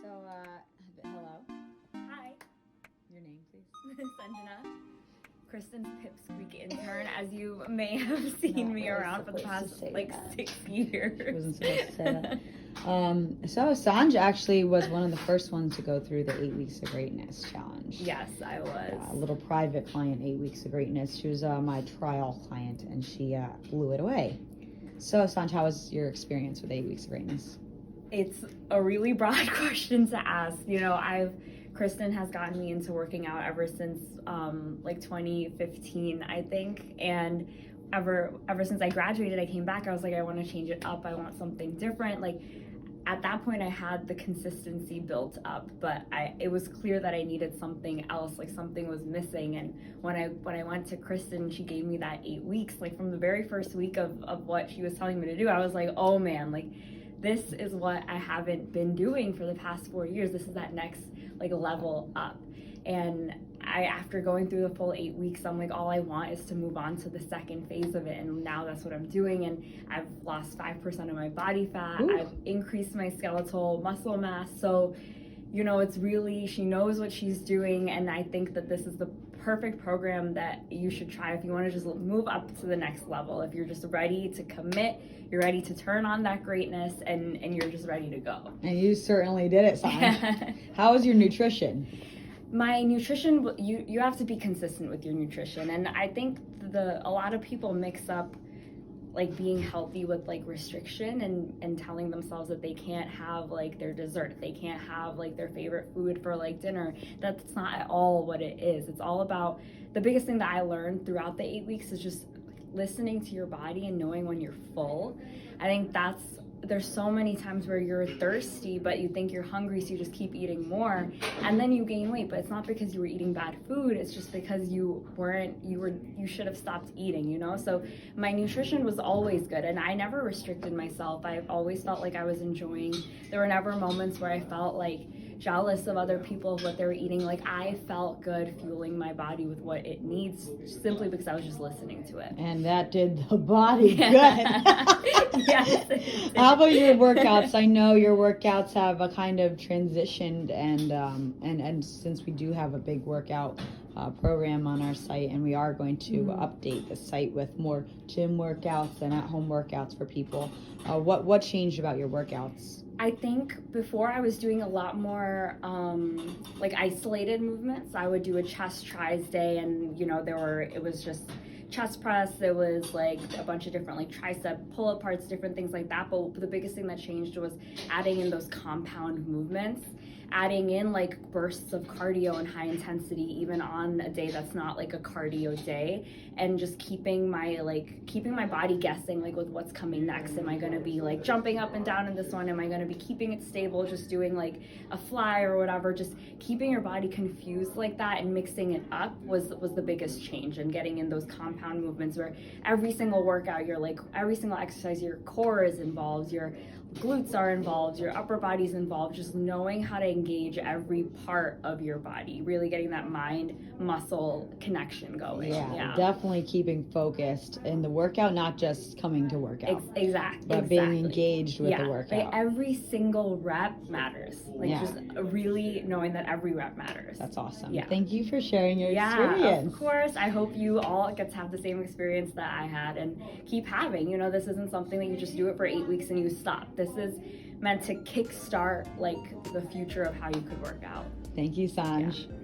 Hello. Hi. Your name, please. SANJANA. Kristen's pipsqueak intern, as you may have seen me around for the past 6 years. I wasn't supposed to say that. So Sanj actually was one of the first ones to go through the 8 Weeks of Greatness challenge. Yes, I was. A little private client, 8 Weeks of Greatness. She was my trial client, and she blew it away. So Sanj, how was your experience with 8 Weeks of Greatness? It's a really broad question to ask. Kristen has gotten me into working out ever since 2015, I think, and ever since I graduated, I came back. I was like, I want to change it up. I want something different. At that point, I had the consistency built up, but it was clear that I needed something else. Something was missing. And when I went to Kristen, she gave me that 8 weeks. From the very first week of what she was telling me to do, I was like, oh man, this is what I haven't been doing for the past 4 years. This is that next level up. And after going through the full 8 weeks, I'm like, all I want is to move on to the second phase of it. And now that's what I'm doing. And I've lost 5% of my body fat. Ooh. I've increased my skeletal muscle mass. So, it's really, she knows what she's doing. And I think that this is the perfect program that you should try if you want to just move up to the next level. If you're just ready to commit, you're ready to turn on that greatness, and you're just ready to go. And you certainly did it, Sanj. How was your nutrition? My nutrition, you have to be consistent with your nutrition. And I think a lot of people mix up being healthy with restriction and telling themselves that they can't have their dessert, they can't have their favorite food for dinner. That's not at all what it is. It's all about, the biggest thing that I learned throughout the 8 weeks is just listening to your body and knowing when you're full. I think there's so many times where you're thirsty, but you think you're hungry, so you just keep eating more, and then you gain weight. But it's not because you were eating bad food. It's just because you should have stopped eating, So my nutrition was always good, and I never restricted myself. I've always felt like I was enjoying. There were never moments where I felt jealous of other people, what they were eating. I felt good fueling my body with what it needs, simply because I was just listening to it. And that did the body good. Yes. How about your workouts? I know your workouts have a kind of transitioned, and since we do have a big workout program on our site, and we are going to update the site with more gym workouts and at-home workouts for people. What changed about your workouts? I think before I was doing a lot more isolated movements. I would do a chest tries day, and it was just chest press, there was a bunch of different tricep pull-up parts, different things like that. But the biggest thing that changed was adding in those compound movements, adding in bursts of cardio and high intensity even on a day that's not a cardio day, and just keeping my body guessing with what's coming next. Am I going to be jumping up and down in this one? Am I going to be keeping it stable, just doing a fly or whatever? Just keeping your body confused like that and mixing it up was the biggest change, and getting in those compound movements where every single workout, every single exercise, your core is involved, your glutes are involved, your upper body's involved, just knowing how to engage every part of your body, really getting that mind muscle connection going. Yeah. Definitely keeping focused in the workout, not just coming to work out. Exactly. But being engaged with the workout. Every single rep matters. Just really knowing that every rep matters. That's awesome. Yeah. Thank you for sharing your experience. Of course. I hope you all get to have the same experience that I had and keep having. This isn't something that you just do it for 8 weeks and you stop. This is meant to kickstart the future of how you could work out. Thank you, Sanj. Yeah.